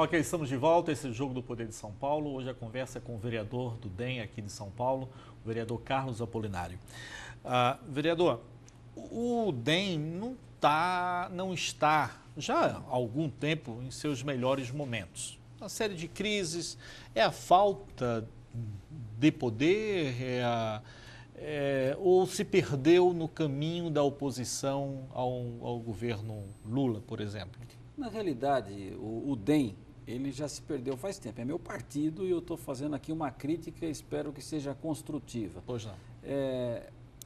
Ok, estamos de volta. Esse é o Jogo do Poder de São Paulo. Hoje a conversa é com o vereador do DEM aqui de São Paulo, o vereador Carlos Apolinário. Vereador, o DEM não está já há algum tempo em seus melhores momentos. Uma série de crises, é a falta de poder, ou se perdeu no caminho da oposição ao governo Lula, por exemplo? Na realidade, o DEM, ele já se perdeu faz tempo. É meu partido e eu estou fazendo aqui uma crítica e espero que seja construtiva. Pois não.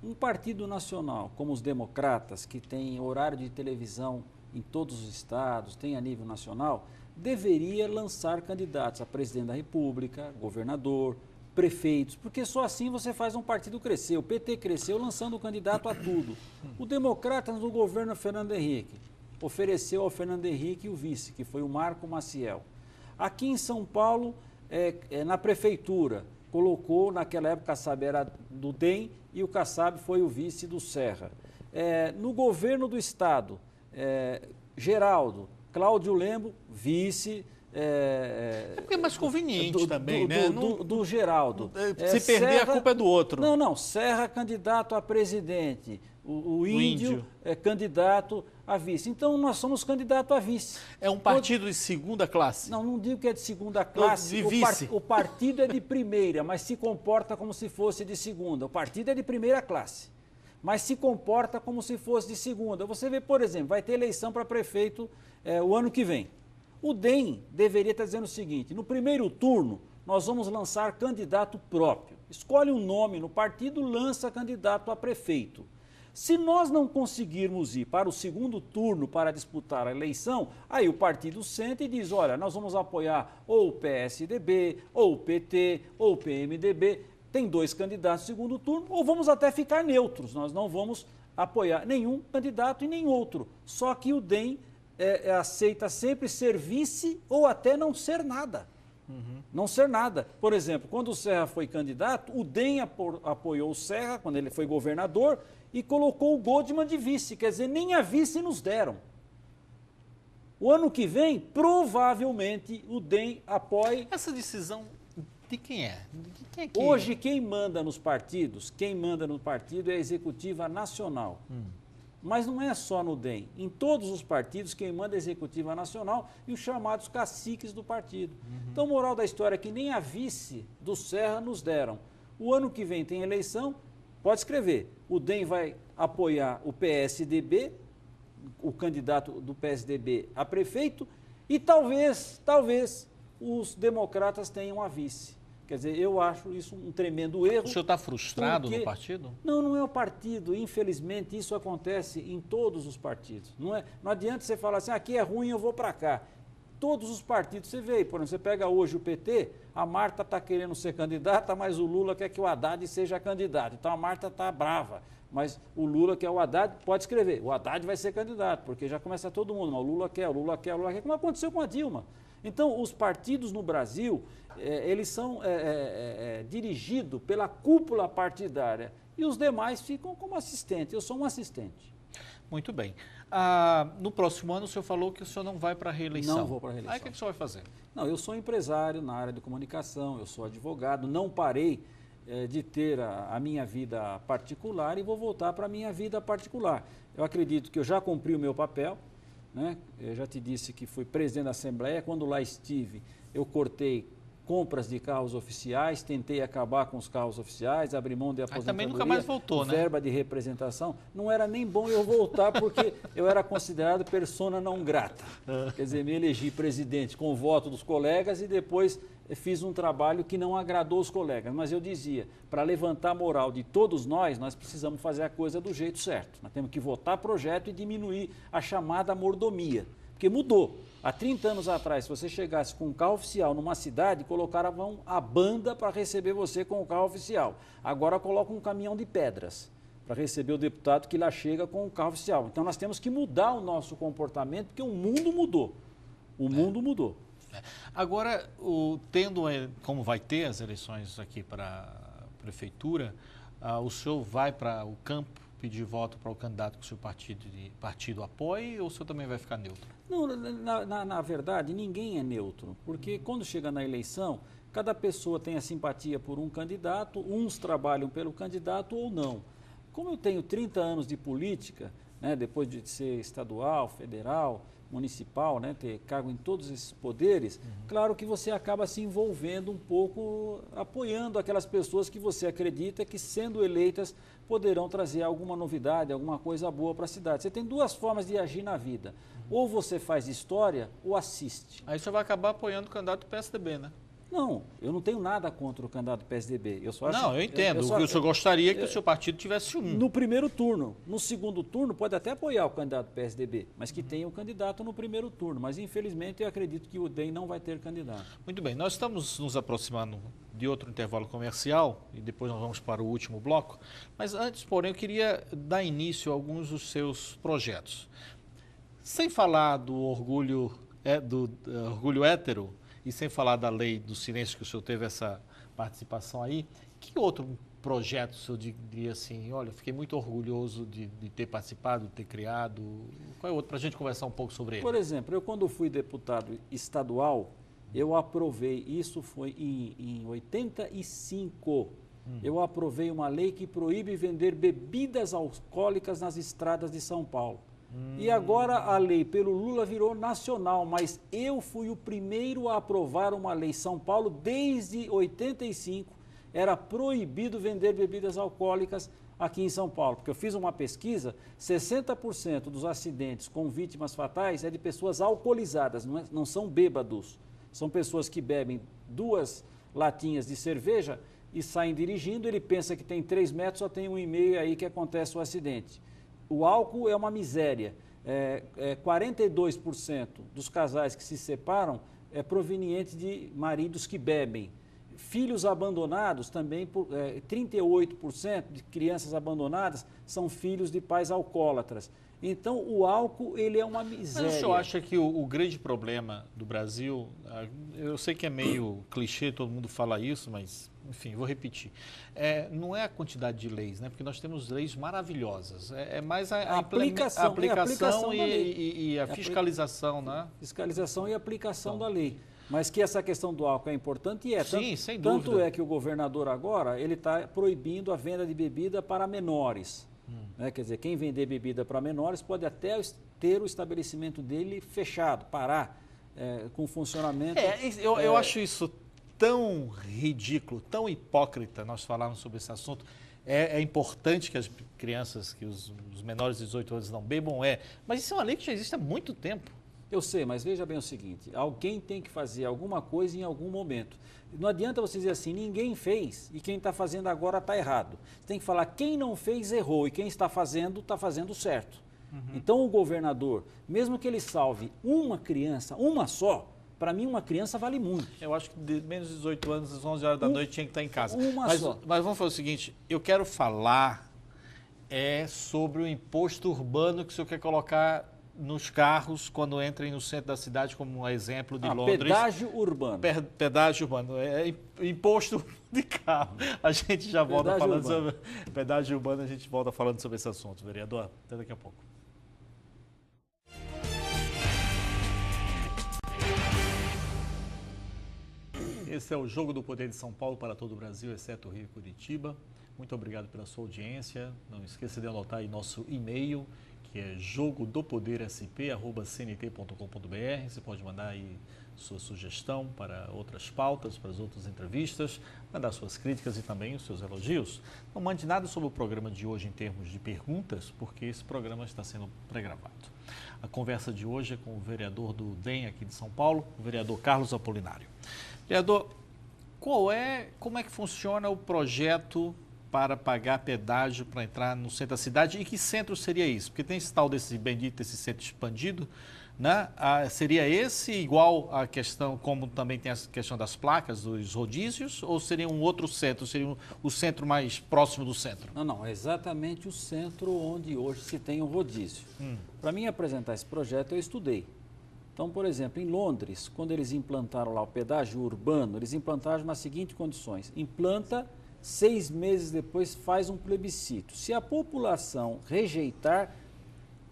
Um partido nacional, como os democratas, que tem horário de televisão em todos os estados, tem a nível nacional, deveria lançar candidatos a presidente da República, governador, prefeitos, porque só assim você faz um partido crescer. O PT cresceu lançando o candidato a tudo. O Democratas no governo Fernando Henrique ofereceu ao Fernando Henrique o vice, que foi o Marco Maciel. Aqui em São Paulo, na prefeitura, colocou, naquela época, o Kassab era do DEM e o Kassab foi o vice do Serra. No governo do estado, Geraldo, Cláudio Lembo, vice. Porque é mais conveniente também, né? Do Geraldo. Se perder, Serra, a culpa é do outro. Não. Serra, candidato a presidente. O Índio é candidato a vice. Então, nós somos candidato a vice. É um partido de segunda classe? Não digo que é de segunda classe. De vice. O partido é de primeira, mas se comporta como se fosse de segunda. O partido é de primeira classe, mas se comporta como se fosse de segunda. Você vê, por exemplo, vai ter eleição para prefeito o ano que vem. O DEM deveria estar dizendo o seguinte: no primeiro turno, nós vamos lançar candidato próprio. Escolhe um nome no partido, lança candidato a prefeito. Se nós não conseguirmos ir para o segundo turno para disputar a eleição, aí o partido senta e diz: olha, nós vamos apoiar ou o PSDB, ou o PT, ou o PMDB. Tem 2 candidatos no segundo turno, ou vamos até ficar neutros. Nós não vamos apoiar nenhum candidato e nem outro. Só que o DEM aceita sempre ser vice ou até não ser nada. Não ser nada. Por exemplo, quando o Serra foi candidato, o DEM apoiou o Serra, quando ele foi governador, e colocou o Goldman de vice. Quer dizer, nem a vice nos deram. O ano que vem, provavelmente, o DEM apoie... Essa decisão de quem é? Hoje, quem manda nos partidos, é a executiva nacional. Mas não é só no DEM. Em todos os partidos, quem manda é a executiva nacional e os chamados caciques do partido. Então, moral da história é que nem a vice do Serra nos deram. O ano que vem tem eleição, pode escrever. O DEM vai apoiar o PSDB, o candidato do PSDB a prefeito, e talvez os democratas tenham a vice. Quer dizer, eu acho isso um tremendo erro. O senhor está frustrado no partido? Não é o partido. Infelizmente, isso acontece em todos os partidos. Não adianta você falar assim: aqui é ruim, eu vou para cá. Todos os partidos, você vê aí, por exemplo, você pega hoje o PT, a Marta está querendo ser candidata, mas o Lula quer que o Haddad seja candidato. Então a Marta está brava, mas o Lula quer o Haddad, pode escrever, o Haddad vai ser candidato, porque já começa todo mundo, mas o Lula quer, como aconteceu com a Dilma. Então, os partidos no Brasil, eles são dirigidos pela cúpula partidária e os demais ficam como assistente. Eu sou um assistente. Muito bem. No próximo ano, o senhor falou que o senhor não vai para a reeleição. Não vou para a reeleição. Aí o que o senhor vai fazer? Não, eu sou empresário na área de comunicação, eu sou advogado, não parei de ter a minha vida particular e vou voltar para a minha vida particular. Eu acredito que eu já cumpri o meu papel. Né? Eu já te disse que fui presidente da Assembleia. Quando lá estive, eu cortei compras de carros oficiais, tentei acabar com os carros oficiais, abri mão de aposentadoria, também nunca mais voltou, né? Verba de representação. Não era nem bom eu voltar, porque eu era considerado persona não grata. Quer dizer, me elegi presidente com o voto dos colegas e depois fiz um trabalho que não agradou os colegas. Mas eu dizia, para levantar a moral de todos nós precisamos fazer a coisa do jeito certo. Nós temos que votar projeto e diminuir a chamada mordomia. Porque mudou. Há 30 anos atrás, se você chegasse com um carro oficial numa cidade, colocavam a banda para receber você com o carro oficial. Agora colocam um caminhão de pedras para receber o deputado que lá chega com o carro oficial. Então nós temos que mudar o nosso comportamento, porque o mundo mudou. O mundo mudou. Agora, como vai ter as eleições aqui para a prefeitura, o senhor vai para o campo pedir voto para o candidato que o seu partido apoie, ou o senhor também vai ficar neutro? Não, na verdade, ninguém é neutro, porque quando chega na eleição, cada pessoa tem a simpatia por um candidato, uns trabalham pelo candidato ou não. Como eu tenho 30 anos de política, né, depois de ser estadual, federal, municipal, né, ter cargo em todos esses poderes, claro que você acaba se envolvendo um pouco, apoiando aquelas pessoas que você acredita que, sendo eleitas, poderão trazer alguma novidade, alguma coisa boa para a cidade. Você tem duas formas de agir na vida. Ou você faz história ou assiste. Aí você vai acabar apoiando o candidato do PSDB, né? Não, eu não tenho nada contra o candidato do PSDB. Eu só acho, não, eu entendo. O senhor gostaria que o seu partido tivesse um. No primeiro turno. No segundo turno, pode até apoiar o candidato do PSDB, mas que tenha um candidato no primeiro turno. Mas, infelizmente, eu acredito que o DEM não vai ter candidato. Muito bem, nós estamos nos aproximando de outro intervalo comercial e depois nós vamos para o último bloco. Mas antes, porém, eu queria dar início a alguns dos seus projetos. Sem falar do orgulho hétero, e sem falar da lei do silêncio, que o senhor teve essa participação aí, que outro projeto o senhor diria assim, olha, fiquei muito orgulhoso de ter participado, de ter criado? Qual é outro, para a gente conversar um pouco sobre ele? Por exemplo, eu quando fui deputado estadual, eu aprovei, isso foi em 85, eu aprovei uma lei que proíbe vender bebidas alcoólicas nas estradas de São Paulo. E agora a lei pelo Lula virou nacional, mas eu fui o primeiro a aprovar uma lei. São Paulo, desde 85, era proibido vender bebidas alcoólicas aqui em São Paulo. Porque eu fiz uma pesquisa, 60% dos acidentes com vítimas fatais é de pessoas alcoolizadas, não são bêbados. São pessoas que bebem 2 latinhas de cerveja e saem dirigindo, ele pensa que tem 3 metros, só tem 1,5 aí que acontece o acidente. O álcool é uma miséria. 42% dos casais que se separam é proveniente de maridos que bebem. Filhos abandonados também, 38% de crianças abandonadas são filhos de pais alcoólatras. Então, o álcool, ele é uma miséria. Mas o senhor acha que o grande problema do Brasil, eu sei que é meio clichê, todo mundo fala isso, mas, enfim, vou repetir. Não é a quantidade de leis, né? Porque nós temos leis maravilhosas. É mais a aplicação e a fiscalização, né? Fiscalização e aplicação da lei. Mas que essa questão do álcool é importante e é. Sim, sem dúvida. Tanto é que o governador agora, ele está proibindo a venda de bebida para menores. Né? Quer dizer, quem vender bebida para menores pode até ter o estabelecimento dele fechado, parar com funcionamento. Eu acho isso tão ridículo, tão hipócrita, nós falarmos sobre esse assunto. É importante que as crianças, que os menores de 18 anos não bebam, mas isso é uma lei que já existe há muito tempo. Eu sei, mas veja bem o seguinte, alguém tem que fazer alguma coisa em algum momento. Não adianta você dizer assim, ninguém fez e quem está fazendo agora está errado. Você tem que falar, quem não fez errou e quem está fazendo certo. Então o governador, mesmo que ele salve uma criança, uma só, para mim uma criança vale muito. Eu acho que de menos de 18 anos, às 11 horas da noite, tinha que estar em casa. Mas vamos fazer o seguinte, eu quero falar sobre o imposto urbano que o senhor quer colocar nos carros quando entrem no centro da cidade, como um exemplo de Londres. Pedágio urbano. Pedágio urbano. Imposto de carro. A gente já volta falando sobre pedágio urbano, a gente volta falando sobre esse assunto, vereador. Até daqui a pouco. Esse é o Jogo do Poder de São Paulo para todo o Brasil, exceto o Rio e Curitiba. Muito obrigado pela sua audiência. Não esqueça de anotar aí nosso e-mail, que é jogodopodersp@cnt.com.br. Você pode mandar aí sua sugestão para outras pautas, para as outras entrevistas, mandar suas críticas e também os seus elogios. Não mande nada sobre o programa de hoje em termos de perguntas, porque esse programa está sendo pré-gravado. A conversa de hoje é com o vereador do DEM aqui de São Paulo, o vereador Carlos Apolinário. Vereador, como é que funciona o projeto para pagar pedágio para entrar no centro da cidade? E que centro seria isso? Porque tem esse tal desse bendito, esse centro expandido, né? Seria esse igual a questão, como também tem a questão das placas, dos rodízios, ou seria um outro centro, seria o centro mais próximo do centro? Não, é exatamente o centro onde hoje se tem um rodízio. Para mim apresentar esse projeto, eu estudei. Então, por exemplo, em Londres, quando eles implantaram lá o pedágio urbano, eles implantaram nas seguintes condições. Implanta 6 meses depois faz um plebiscito. Se a população rejeitar,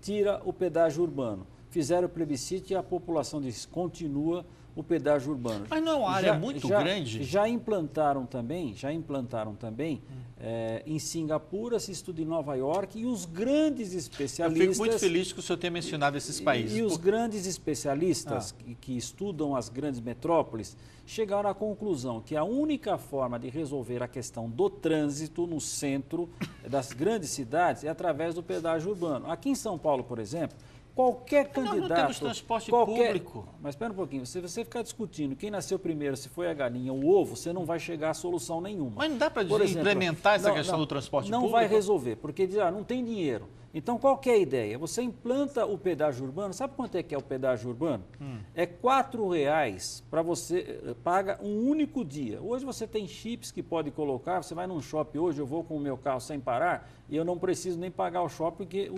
tira o pedágio urbano. Fizeram o plebiscito e a população diz, continua o pedágio urbano. Mas não é uma área muito grande? Já implantaram também em Singapura, se estuda em Nova York, e os grandes especialistas... Eu fico muito feliz que o senhor tenha mencionado esses países. E os grandes especialistas que estudam as grandes metrópoles chegaram à conclusão que a única forma de resolver a questão do trânsito no centro das grandes cidades é através do pedágio urbano. Aqui em São Paulo, por exemplo, qualquer candidato... Nós não temos transporte público. Mas espera um pouquinho, se você ficar discutindo quem nasceu primeiro, se foi a galinha ou o ovo, você não vai chegar a solução nenhuma. Mas não dá para implementar essa questão do transporte público? Não vai resolver, porque diz, não tem dinheiro. Então, qual que é a ideia? Você implanta o pedágio urbano, sabe quanto é que é o pedágio urbano? É R$ 4,00 para você, paga um único dia. Hoje você tem chips que pode colocar, você vai num shopping hoje, eu vou com o meu carro sem parar, e eu não preciso nem pagar o shopping, porque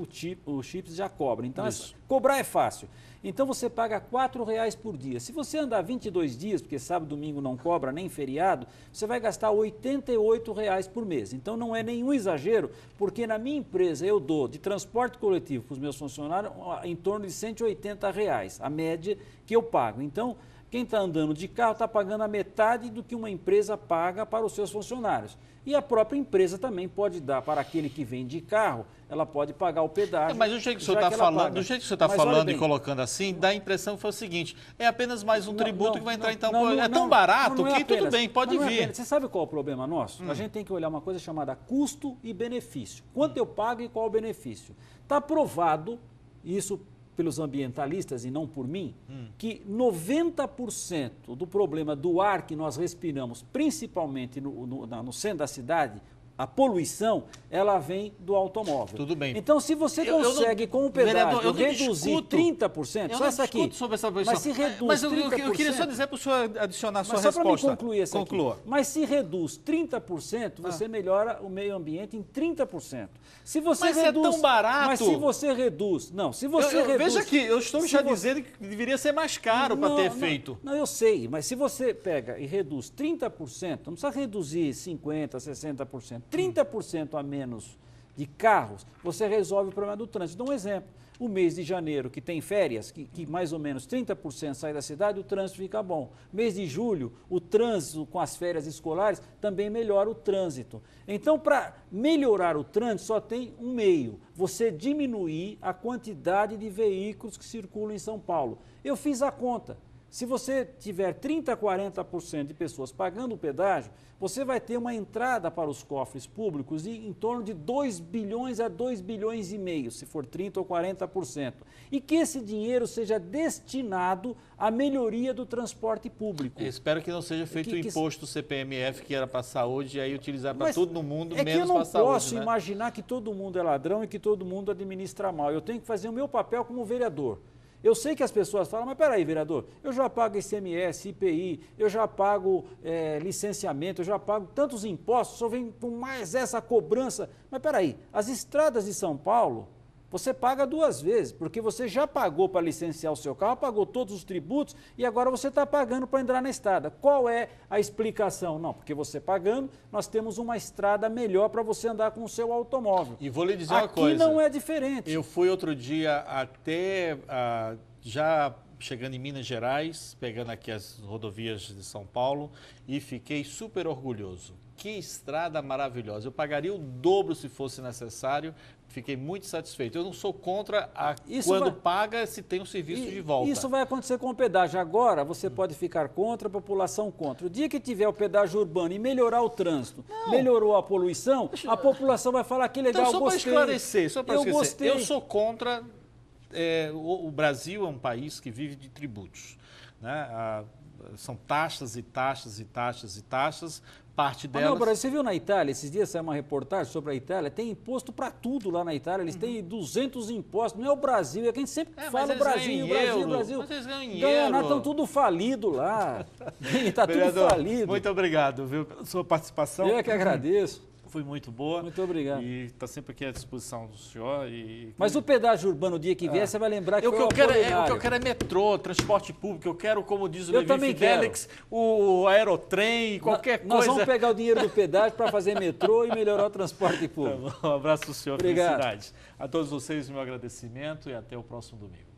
o chips já cobra. Então, cobrar é fácil. Então, você paga R$ 4,00 por dia. Se você andar 22 dias, porque sábado e domingo não cobra, nem feriado, você vai gastar R$ 88,00 por mês. Então, não é nenhum exagero, porque na minha empresa eu dou de transporte coletivo para os meus funcionários em torno de R$ 180,00, a média que eu pago. Então, quem está andando de carro está pagando a metade do que uma empresa paga para os seus funcionários. E a própria empresa também pode dar para aquele que vem de carro, ela pode pagar o pedágio. Mas do jeito que o senhor está falando, e colocando assim, dá a impressão que foi o seguinte, é apenas mais um tributo que vai entrar então. É tão barato que tudo bem, pode vir. Você sabe qual é o problema nosso? A gente tem que olhar uma coisa chamada custo e benefício. Quanto eu pago e qual o benefício? Está provado, isso pelos ambientalistas e não por mim, que 90% do problema do ar que nós respiramos, principalmente no centro da cidade, a poluição, ela vem do automóvel. Tudo bem. Então, se você consegue, com o pedágio, reduzir 30%, só essa aqui, sobre essa mas se reduz mas eu 30%... Eu queria só dizer para o senhor adicionar a sua resposta. Mas só para me concluir essa Conclua. aqui. Mas se reduz 30%, você melhora o meio ambiente em 30%. Se você mas reduz, é tão barato. Mas se você reduz... Não, se você reduz... Veja que eu estou já dizendo que deveria ser mais caro para ter efeito. Não, eu sei, mas se você pega e reduz 30%, não precisa reduzir 50%, 60%, 30% a menos de carros, você resolve o problema do trânsito. Dou um exemplo. O mês de janeiro, que tem férias, que mais ou menos 30% sai da cidade, o trânsito fica bom. Mês de julho, o trânsito com as férias escolares também melhora o trânsito. Então, para melhorar o trânsito, só tem um meio: você diminuir a quantidade de veículos que circulam em São Paulo. Eu fiz a conta. Se você tiver 30% a 40% de pessoas pagando o pedágio, você vai ter uma entrada para os cofres públicos de em torno de 2 bilhões a 2 bilhões e meio, se for 30% ou 40%. E que esse dinheiro seja destinado à melhoria do transporte público. Eu espero que não seja feito o imposto CPMF que era para a saúde e aí utilizar para tudo no mundo, menos para a saúde. Eu não posso imaginar que todo mundo é ladrão e que todo mundo administra mal. Eu tenho que fazer o meu papel como vereador. Eu sei que as pessoas falam, mas peraí, vereador, eu já pago ICMS, IPI, eu já pago licenciamento, eu já pago tantos impostos, só vem com mais essa cobrança. Mas peraí, as estradas de São Paulo, você paga 2 vezes, porque você já pagou para licenciar o seu carro, pagou todos os tributos e agora você está pagando para entrar na estrada. Qual é a explicação? Não, porque você pagando, nós temos uma estrada melhor para você andar com o seu automóvel. E vou lhe dizer uma coisa. Aqui não é diferente. Eu fui outro dia até, já chegando em Minas Gerais, pegando aqui as rodovias de São Paulo e fiquei super orgulhoso. Que estrada maravilhosa. Eu pagaria o dobro se fosse necessário. Fiquei muito satisfeito. Eu não sou contra quando paga se tem um serviço de volta. Isso vai acontecer com o pedágio. Agora você pode ficar contra, a população contra. O dia que tiver o pedágio urbano e melhorar o trânsito, melhorou a poluição, a população vai falar que legal, então, só gostei. Para esclarecer, Gostei. Eu sou contra... o Brasil é um país que vive de tributos, né? São taxas e taxas e taxas e taxas, parte delas... Não, você viu na Itália, esses dias saiu uma reportagem sobre a Itália, tem imposto para tudo lá na Itália, eles têm 200 impostos, não é o Brasil, é quem sempre fala o Brasil, Brasil. Vocês ganham em euro. Estão tudo falido lá, está tudo falido. Muito obrigado, viu, pela sua participação. Eu é que agradeço. Foi muito boa. Muito obrigado. E está sempre aqui à disposição do senhor. Mas o pedágio urbano, o dia que vier, você vai lembrar que foi o que eu quero é metrô, transporte público. Eu quero, como diz o Levi Fidelix, o aerotrem, qualquer coisa. Nós vamos pegar o dinheiro do pedágio para fazer metrô e melhorar o transporte público. Tá bom, um abraço ao senhor. Obrigado. Felicidade. A todos vocês, meu agradecimento e até o próximo domingo.